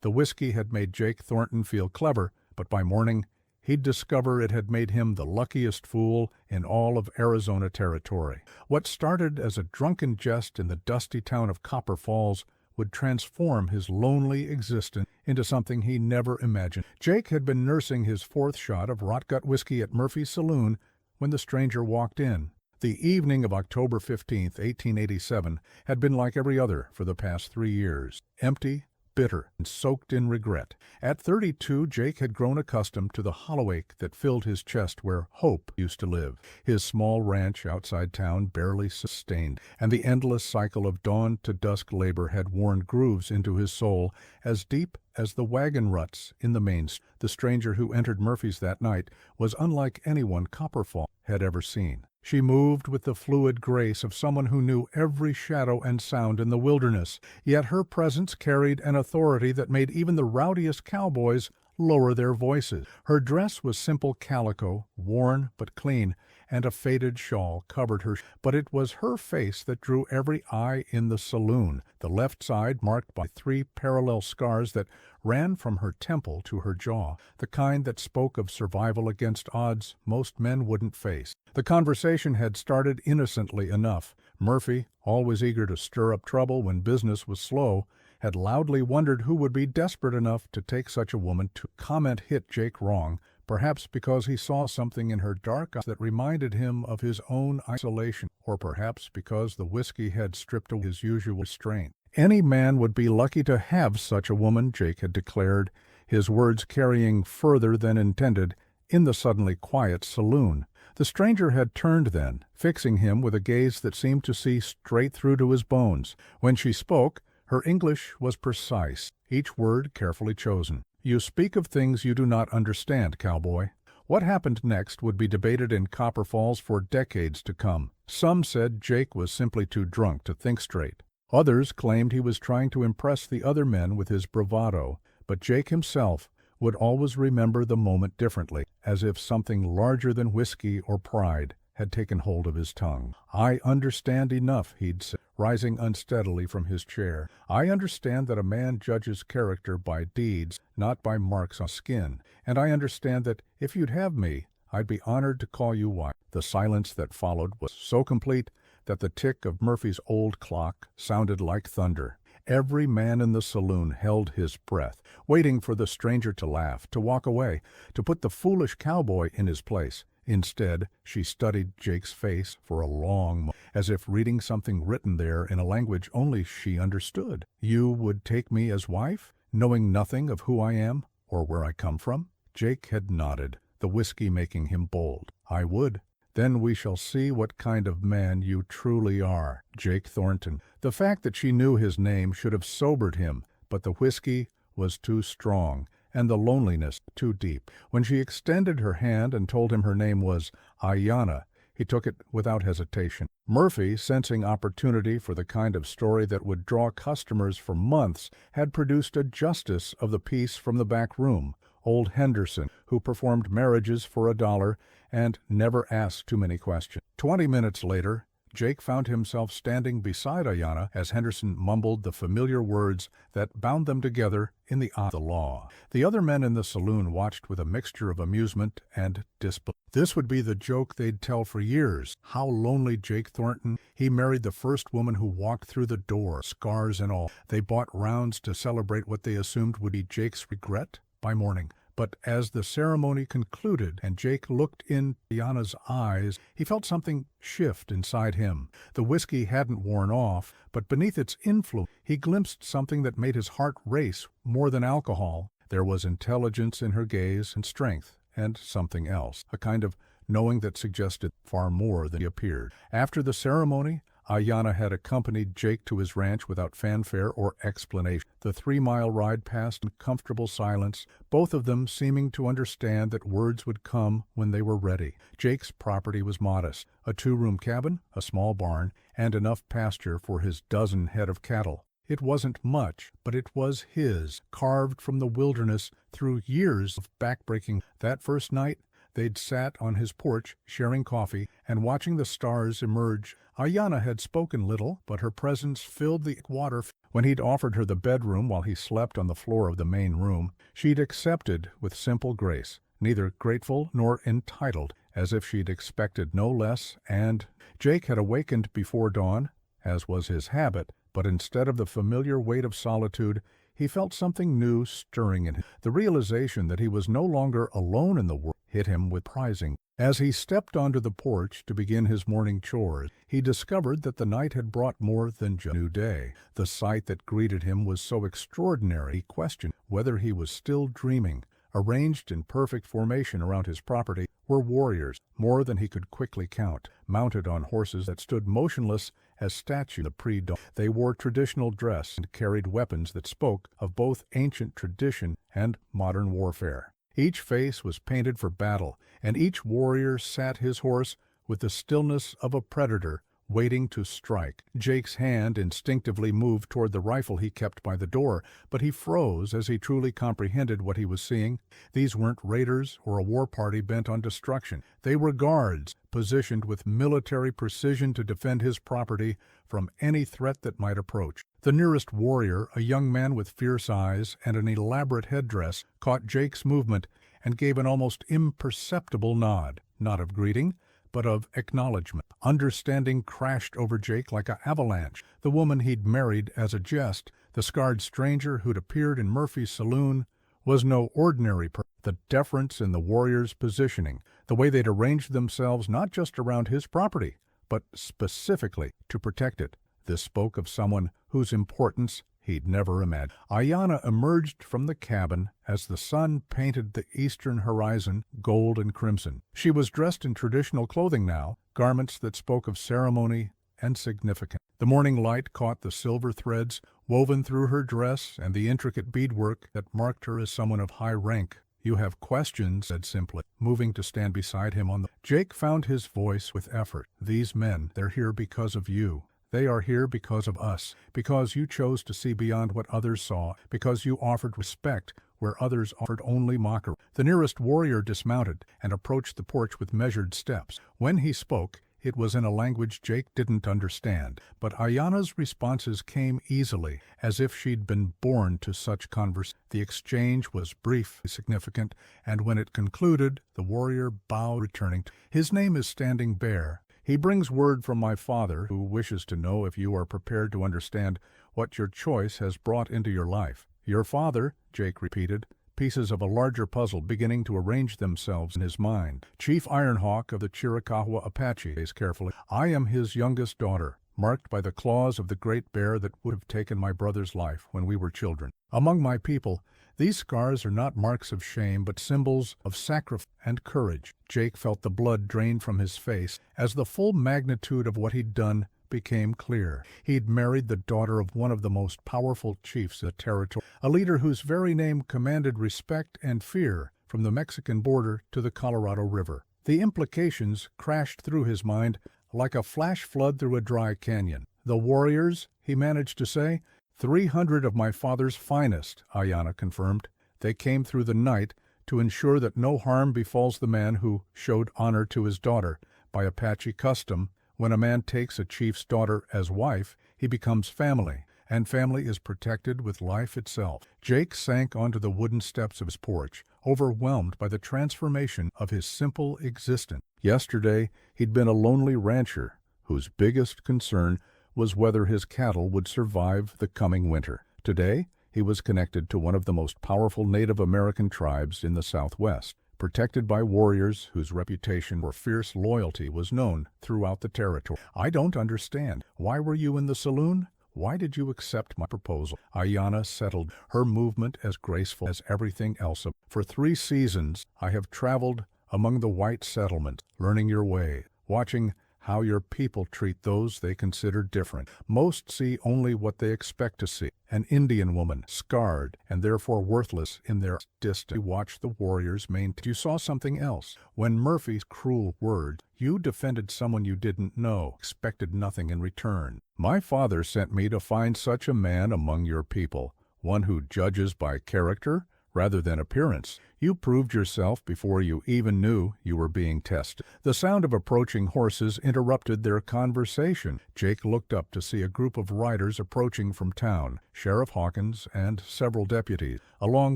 The whiskey had made Jake Thornton feel clever, but by morning he'd discover it had made him the luckiest fool in all of Arizona territory. What started as a drunken jest in the dusty town of Copper Falls would transform his lonely existence into something he never imagined. Jake had been nursing his fourth shot of rot-gut whiskey at Murphy's saloon when the stranger walked in. The evening of October 15th, 1887, had been like every other for the past 3 years, empty, bitter, and soaked in regret. At 32, Jake had grown accustomed to the hollow ache that filled his chest where hope used to live. His small ranch outside town barely sustained, and the endless cycle of dawn to dusk labor had worn grooves into his soul as deep as the wagon ruts in the main street. The stranger who entered Murphy's that night was unlike anyone Copper Falls had ever seen. She moved with the fluid grace of someone who knew every shadow and sound in the wilderness, yet her presence carried an authority that made even the rowdiest cowboys lower their voices. Her dress was simple calico, worn but clean, and a faded shawl covered her, but it was her face that drew every eye in the saloon, the left side marked by 3 parallel scars that ran from her temple to her jaw, the kind that spoke of survival against odds most men wouldn't face. The conversation had started innocently enough. Murphy, always eager to stir up trouble when business was slow, had loudly wondered who would be desperate enough to take such a woman to comment hit Jake wrong, perhaps because he saw something in her dark eyes that reminded him of his own isolation, or perhaps because the whiskey had stripped away his usual restraint. Any man would be lucky to have such a woman, Jake had declared, his words carrying further than intended in the suddenly quiet saloon. The stranger had turned then, fixing him with a gaze that seemed to see straight through to his bones. When she spoke, her English was precise, each word carefully chosen. "You speak of things you do not understand, cowboy." What happened next would be debated in Copper Falls for decades to come. Some said Jake was simply too drunk to think straight. Others claimed he was trying to impress the other men with his bravado, but Jake himself would always remember the moment differently, as if something larger than whiskey or pride had taken hold of his tongue. "I understand enough," he'd said, rising unsteadily from his chair. "I understand that a man judges character by deeds, not by marks on skin. And I understand that if you'd have me, I'd be honored to call you wife." The silence that followed was so complete that the tick of Murphy's old clock sounded like thunder. Every man in the saloon held his breath, waiting for the stranger to laugh, to walk away, to put the foolish cowboy in his place. Instead, she studied Jake's face for a long moment, as if reading something written there in a language only she understood. "You would take me as wife, knowing nothing of who I am or where I come from?" Jake had nodded, the whiskey making him bold. "I would." "Then we shall see what kind of man you truly are, Jake Thornton." The fact that she knew his name should have sobered him, but the whiskey was too strong, and the loneliness too deep. When she extended her hand and told him her name was Ayanna, he took it without hesitation. Murphy, sensing opportunity for the kind of story that would draw customers for months, had produced a justice of the peace from the back room, old Henderson, who performed marriages for $1 and never asked too many questions. 20 minutes later, Jake found himself standing beside Ayanna as Henderson mumbled the familiar words that bound them together in the eye of the law. The other men in the saloon watched with a mixture of amusement and disbelief. This would be the joke they'd tell for years. How lonely Jake Thornton. He married the first woman who walked through the door, scars and all. They bought rounds to celebrate what they assumed would be Jake's regret by morning. But as the ceremony concluded and Jake looked in Ayanna's eyes, he felt something shift inside him. The whiskey hadn't worn off, but beneath its influence, he glimpsed something that made his heart race more than alcohol. There was intelligence in her gaze and strength, and something else, a kind of knowing that suggested far more than he appeared. After the ceremony, Ayanna had accompanied Jake to his ranch without fanfare or explanation. The 3-mile ride passed in comfortable silence, both of them seeming to understand that words would come when they were ready. Jake's property was modest, a 2-room cabin, a small barn, and enough pasture for his 12 head of cattle. It wasn't much, but it was his, carved from the wilderness through years of backbreaking. That first night, they'd sat on his porch, sharing coffee, and watching the stars emerge. Ayanna had spoken little, but her presence filled the water When he'd offered her the bedroom while he slept on the floor of the main room, she'd accepted with simple grace, neither grateful nor entitled, as if she'd expected no less, and Jake had awakened before dawn, as was his habit, but instead of the familiar weight of solitude, he felt something new stirring in him. The realization that he was no longer alone in the world hit him with surprising. As he stepped onto the porch to begin his morning chores, he discovered that the night had brought more than just a new day. The sight that greeted him was so extraordinary he questioned whether he was still dreaming. Arranged in perfect formation around his property were warriors, more than he could quickly count, mounted on horses that stood motionless as statues in the pre-dawn. They wore traditional dress and carried weapons that spoke of both ancient tradition and modern warfare. Each face was painted for battle, and each warrior sat his horse with the stillness of a predator waiting to strike. Jake's hand instinctively moved toward the rifle he kept by the door, but he froze as he truly comprehended what he was seeing. These weren't raiders or a war party bent on destruction. They were guards, positioned with military precision to defend his property from any threat that might approach. The nearest warrior, a young man with fierce eyes and an elaborate headdress, caught Jake's movement and gave an almost imperceptible nod, not of greeting, but of acknowledgement. Understanding crashed over Jake like an avalanche. The woman he'd married as a jest, the scarred stranger who'd appeared in Murphy's saloon, was no ordinary person. The deference in the warriors' positioning, the way they'd arranged themselves not just around his property, but specifically to protect it. This spoke of someone whose importance he'd never imagined. Ayanna emerged from the cabin as the sun painted the eastern horizon gold and crimson. She was dressed in traditional clothing now, garments that spoke of ceremony and significance. The morning light caught the silver threads woven through her dress and the intricate beadwork that marked her as someone of high rank. "You have questions," said simply, moving to stand beside him on the... Jake found his voice with effort. "These men, they're here because of you. They are here because of us, because you chose to see beyond what others saw, because you offered respect where others offered only mockery." The nearest warrior dismounted and approached the porch with measured steps. When he spoke, it was in a language Jake didn't understand, but Ayanna's responses came easily, as if she'd been born to such conversation. The exchange was brief, significant, and when it concluded, the warrior bowed, returning. "His name is Standing Bear. He brings word from my father, who wishes to know if you are prepared to understand what your choice has brought into your life." "Your father," Jake repeated, pieces of a larger puzzle beginning to arrange themselves in his mind. "Chief Ironhawk of the Chiricahua Apache," carefully. "I am his youngest daughter, marked by the claws of the great bear that would have taken my brother's life when we were children. Among my people, these scars are not marks of shame, but symbols of sacrifice and courage." Jake felt the blood drain from his face as the full magnitude of what he'd done became clear. He'd married the daughter of one of the most powerful chiefs in the territory, a leader whose very name commanded respect and fear from the Mexican border to the Colorado River. The implications crashed through his mind like a flash flood through a dry canyon. "The warriors," he managed to say. 300 of my father's finest," Ayanna confirmed. "They came through the night to ensure that no harm befalls the man who showed honor to his daughter. By Apache custom, when a man takes a chief's daughter as wife, he becomes family, and family is protected with life itself." Jake sank onto the wooden steps of his porch, overwhelmed by the transformation of his simple existence. Yesterday, he'd been a lonely rancher whose biggest concern was whether his cattle would survive the coming winter. Today, he was connected to one of the most powerful Native American tribes in the Southwest, protected by warriors whose reputation for fierce loyalty was known throughout the territory. "I don't understand. Why were you in the saloon? Why did you accept my proposal?" Ayanna settled, her movement as graceful as everything else. "For 3 seasons, I have traveled among the white settlements, learning your way, watching how your people treat those they consider different. Most see only what they expect to see. An Indian woman, scarred and therefore worthless in their distance. You watched the warriors maintain. You saw something else. When Murphy's cruel words, you defended someone you didn't know, expected nothing in return. My father sent me to find such a man among your people, one who judges by character rather than appearance. You proved yourself before you even knew you were being tested. The sound of approaching horses interrupted their conversation. Jake looked up to see a group of riders approaching from town, Sheriff Hawkins and several deputies, along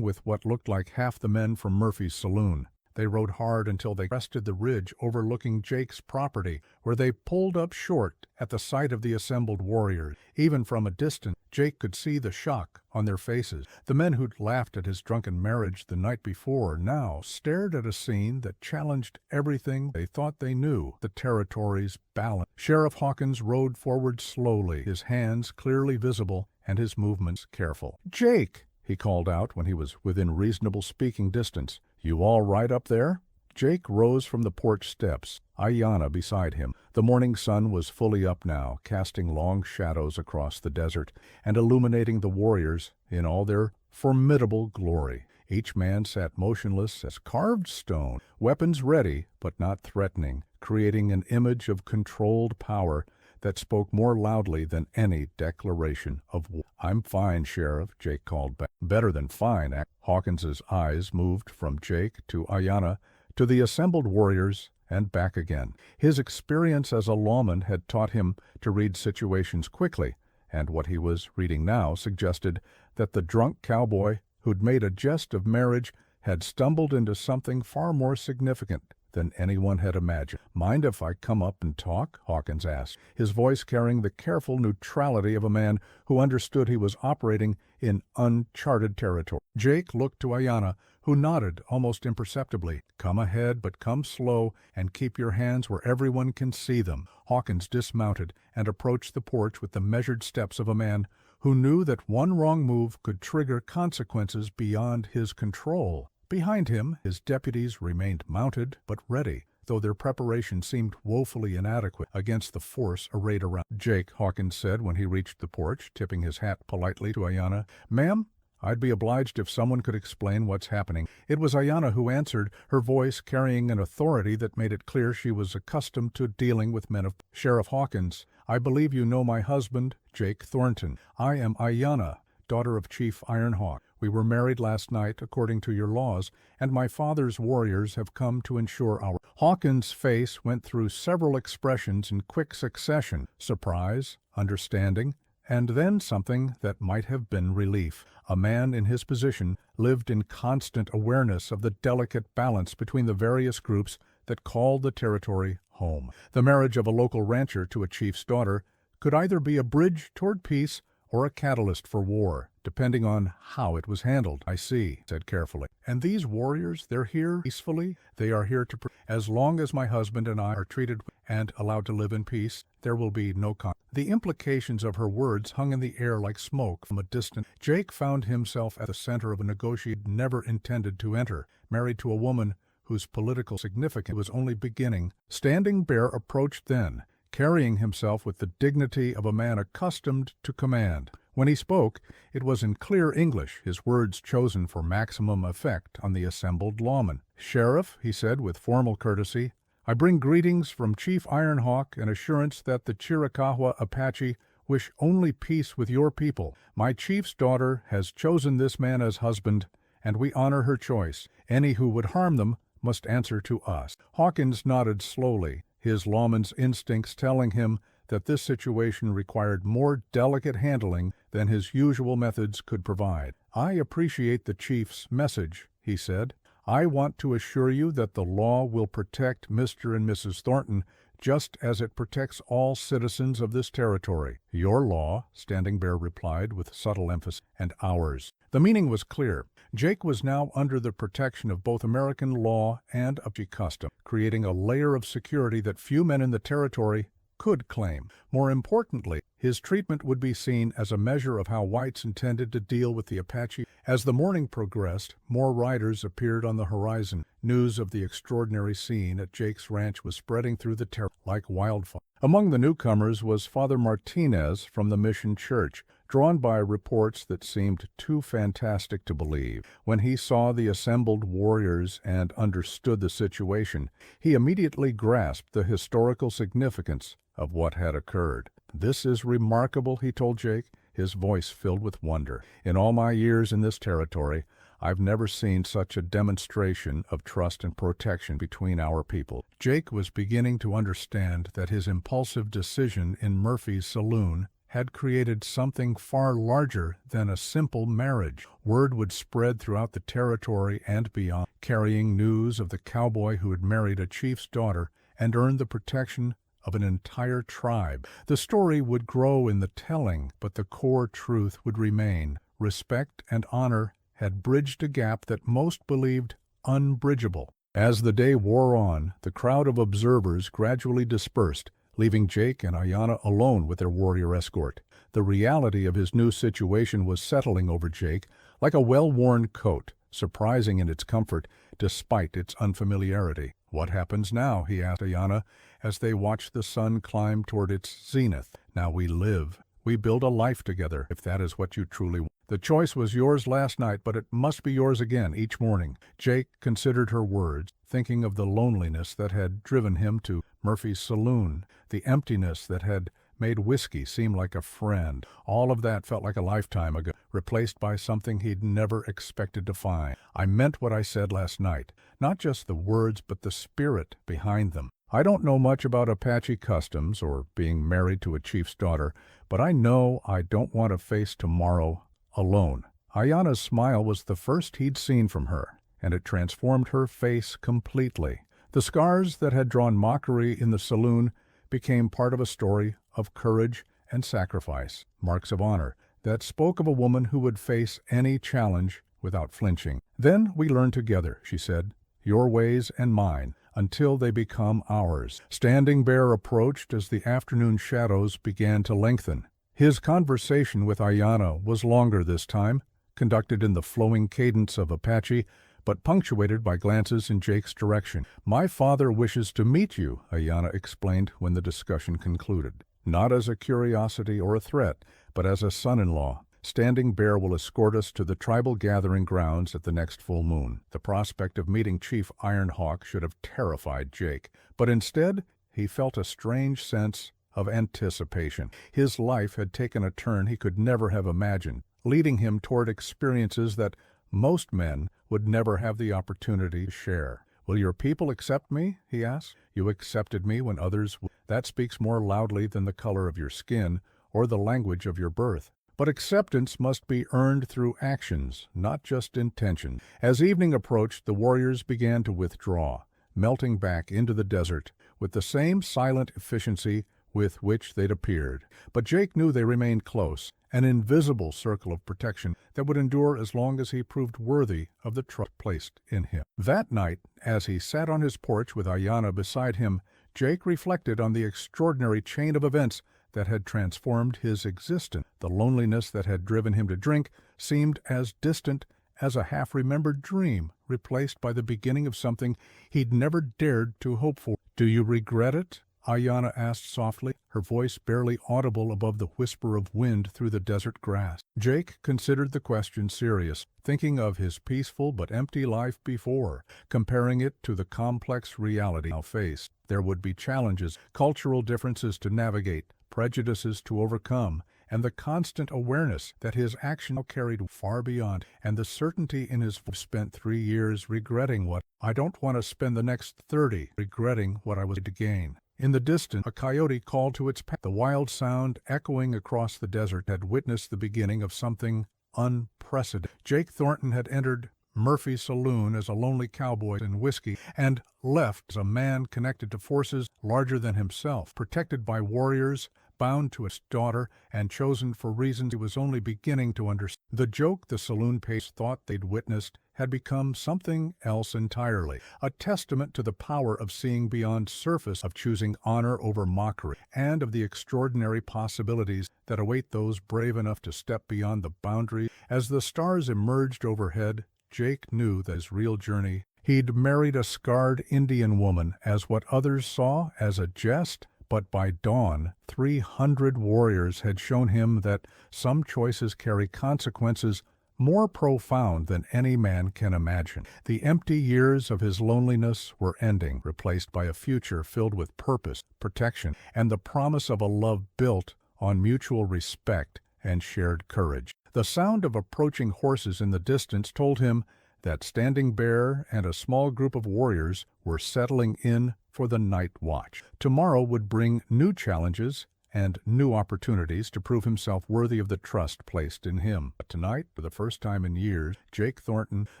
with what looked like half the men from Murphy's saloon. They rode hard until they crested the ridge overlooking Jake's property, where they pulled up short at the sight of the assembled warriors. Even from a distance, Jake could see the shock on their faces. The men who'd laughed at his drunken marriage the night before now stared at a scene that challenged everything they thought they knew, the territory's balance. Sheriff Hawkins rode forward slowly, his hands clearly visible and his movements careful. "Jake!" he called out when he was within reasonable speaking distance. "You all right up there?" Jake rose from the porch steps, Ayanna beside him. The morning sun was fully up now, casting long shadows across the desert and illuminating the warriors in all their formidable glory. Each man sat motionless as carved stone, weapons ready but not threatening, creating an image of controlled power that spoke more loudly than any declaration of war. "I'm fine, Sheriff," Jake called back. "Better than fine." Hawkins's eyes moved from Jake to Ayanna to the assembled warriors and back again. His experience as a lawman had taught him to read situations quickly, and what he was reading now suggested that the drunk cowboy who'd made a jest of marriage had stumbled into something far more significant than anyone had imagined. "Mind if I come up and talk?" Hawkins asked, his voice carrying the careful neutrality of a man who understood he was operating in uncharted territory. Jake looked to Ayanna, who nodded almost imperceptibly. "Come ahead, but come slow, and keep your hands where everyone can see them." Hawkins dismounted and approached the porch with the measured steps of a man who knew that one wrong move could trigger consequences beyond his control. Behind him, his deputies remained mounted but ready, though their preparation seemed woefully inadequate against the force arrayed around. "Jake," Hawkins said when he reached the porch, tipping his hat politely to Ayanna. "Ma'am, I'd be obliged if someone could explain what's happening." It was Ayanna who answered, her voice carrying an authority that made it clear she was accustomed to dealing with men of "Sheriff Hawkins, I believe you know my husband, Jake Thornton. I am Ayanna, daughter of Chief Ironhawk. We were married last night according to your laws, and my father's warriors have come to ensure our—" Hawkins' face went through several expressions in quick succession: surprise, understanding, and then something that might have been relief. A man in his position lived in constant awareness of the delicate balance between the various groups that called the territory home. The marriage of a local rancher to a chief's daughter could either be a bridge toward peace or a catalyst for war, depending on how it was handled. "I see," said carefully. "And these warriors, they're here peacefully? They are here to as long as my husband and I are treated and allowed to live in peace, there will be no The implications of her words hung in the air like smoke from a distant. Jake found himself at the center of a negotiation never intended to enter, married to a woman whose political significance was only beginning. Standing Bear approached then, carrying himself with the dignity of a man accustomed to command. When he spoke, it was in clear English, his words chosen for maximum effect on the assembled lawmen. "Sheriff," he said with formal courtesy, "I bring greetings from Chief Ironhawk and assurance that the Chiricahua Apache wish only peace with your people. My chief's daughter has chosen this man as husband, and we honor her choice. Any who would harm them must answer to us." Hawkins nodded slowly, his lawman's instincts telling him that this situation required more delicate handling than his usual methods could provide. "I appreciate the chief's message," he said. "I want to assure you that the law will protect Mr. and Mrs. Thornton just as it protects all citizens of this territory." "Your law," Standing Bear replied with subtle emphasis, "and ours." The meaning was clear. Jake was now under the protection of both American law and Apache custom, creating a layer of security that few men in the territory could claim. More importantly, his treatment would be seen as a measure of how whites intended to deal with the Apache. As the morning progressed, more riders appeared on the horizon. News of the extraordinary scene at Jake's ranch was spreading through the territory like wildfire. Among the newcomers was Father Martinez from the Mission Church, drawn by reports that seemed too fantastic to believe. When he saw the assembled warriors and understood the situation, he immediately grasped the historical significance of what had occurred. "This is remarkable," he told Jake, his voice filled with wonder. "In all my years in this territory, I've never seen such a demonstration of trust and protection between our people. Jake was beginning to understand that his impulsive decision in Murphy's saloon had created something far larger than a simple marriage. Word would spread throughout the territory and beyond, carrying news of the cowboy who had married a chief's daughter and earned the protection of an entire tribe. The story would grow in the telling, but the core truth would remain. Respect and honor had bridged a gap that most believed unbridgeable. As the day wore on, the crowd of observers gradually dispersed, leaving Jake and Ayanna alone with their warrior escort. The reality of his new situation was settling over Jake like a well-worn coat, surprising in its comfort despite its unfamiliarity. "What happens now?" he asked Ayanna as they watched the sun climb toward its zenith. "Now we live. We build a life together, if that is what you truly want. The choice was yours last night, but it must be yours again each morning." Jake considered her words, thinking of the loneliness that had driven him to Murphy's saloon, the emptiness that had made whiskey seem like a friend. All of that felt like a lifetime ago, replaced by something he'd never expected to find. "I meant what I said last night. Not just the words, but the spirit behind them. I don't know much about Apache customs or being married to a chief's daughter, but I know I don't want to face tomorrow alone." Ayanna's smile was the first he'd seen from her, and it transformed her face completely. The scars that had drawn mockery in the saloon became part of a story of courage and sacrifice, marks of honor that spoke of a woman who would face any challenge without flinching. "Then we learn together," she said, "your ways and mine, until they become ours." Standing Bear approached as the afternoon shadows began to lengthen. His conversation with Ayanna was longer this time, conducted in the flowing cadence of Apache, but punctuated by glances in Jake's direction. "My father wishes to meet you," Ayanna explained when the discussion concluded. "Not as a curiosity or a threat, but as a son-in-law. Standing Bear will escort us to the tribal gathering grounds at the next full moon." The prospect of meeting Chief Ironhawk should have terrified Jake, but instead he felt a strange sense of anticipation. His life had taken a turn he could never have imagined, leading him toward experiences that most men would never have the opportunity to share. "Will your people accept me?" he asked. "You accepted me when others would. That speaks more loudly than the color of your skin or the language of your birth. But acceptance must be earned through actions, not just intention." As evening approached, the warriors began to withdraw, melting back into the desert with the same silent efficiency with which they'd appeared. But Jake knew they remained close, an invisible circle of protection that would endure as long as he proved worthy of the trust placed in him. That night, as he sat on his porch with Ayanna beside him, Jake reflected on the extraordinary chain of events that had transformed his existence. The loneliness that had driven him to drink seemed as distant as a half-remembered dream, replaced by the beginning of something he'd never dared to hope for. "Do you regret it?" Ayanna asked softly, her voice barely audible above the whisper of wind through the desert grass. Jake considered the question serious, thinking of his peaceful but empty life before, comparing it to the complex reality now faced. There would be challenges, cultural differences to navigate, prejudices to overcome, and the constant awareness that his action carried far beyond, and the certainty in his voice. "Spent 3 years regretting what I don't want to spend the next 30 regretting what I was to gain." In the distance, a coyote called to its pack. The wild sound echoing across the desert had witnessed the beginning of something unprecedented. Jake Thornton had entered Murphy's saloon as a lonely cowboy in whiskey, and left as a man connected to forces larger than himself, protected by warriors, bound to his daughter, and chosen for reasons he was only beginning to understand. The joke the saloon pace thought they'd witnessed had become something else entirely, a testament to the power of seeing beyond surface, of choosing honor over mockery, and of the extraordinary possibilities that await those brave enough to step beyond the boundary. As the stars emerged overhead, Jake knew that his real journey. He'd married a scarred Indian woman as what others saw as a jest, but by dawn, 300 warriors had shown him that some choices carry consequences more profound than any man can imagine. The empty years of his loneliness were ending, replaced by a future filled with purpose, protection, and the promise of a love built on mutual respect and shared courage. The sound of approaching horses in the distance told him that Standing Bear and a small group of warriors were settling in for the night watch. Tomorrow would bring new challenges and new opportunities to prove himself worthy of the trust placed in him. But tonight, for the first time in years, Jake Thornton,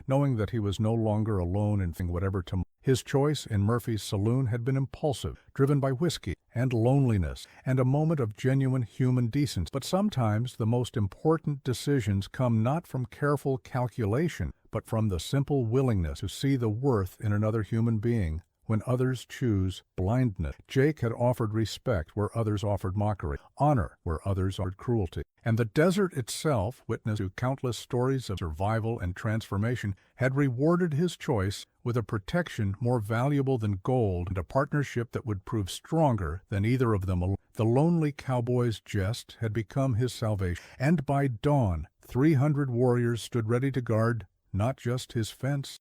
knowing that he was no longer alone in whatever tomorrow, his choice in Murphy's saloon had been impulsive, driven by whiskey and loneliness and a moment of genuine human decency. But sometimes the most important decisions come not from careful calculation, but from the simple willingness to see the worth in another human being when others choose blindness. Jake had offered respect where others offered mockery, honor where others offered cruelty. And the desert itself, witness to countless stories of survival and transformation, had rewarded his choice with a protection more valuable than gold and a partnership that would prove stronger than either of them alone. The lonely cowboy's jest had become his salvation, and by dawn 300 warriors stood ready to guard not just his fence,